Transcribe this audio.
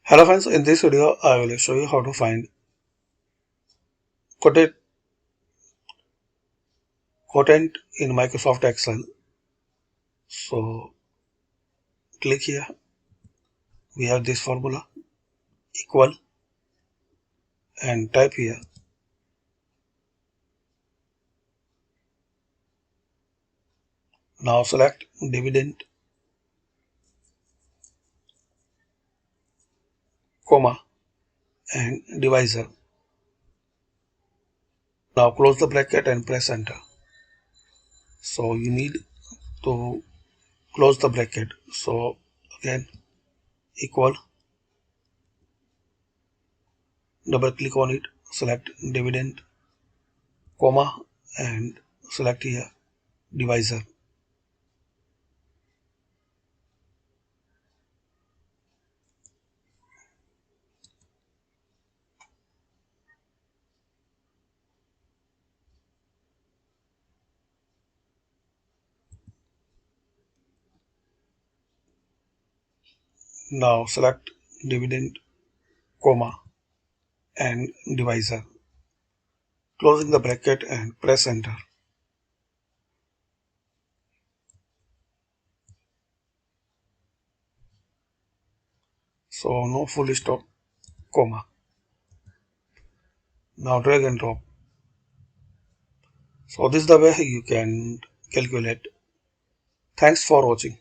Hello friends, in this video I will show you how to find quotient quotient in Microsoft Excel. So click here, we have this formula equal and type here. Now select dividend, comma and divisor. Now close the bracket and press enter. So you need to close the bracket. So again equal, double click on it, select dividend, comma and select here divisor. Now select dividend, comma and divisor, closing the bracket and press enter. So no full stop, comma. Now drag and drop. So this is the way you can calculate. Thanks for watching.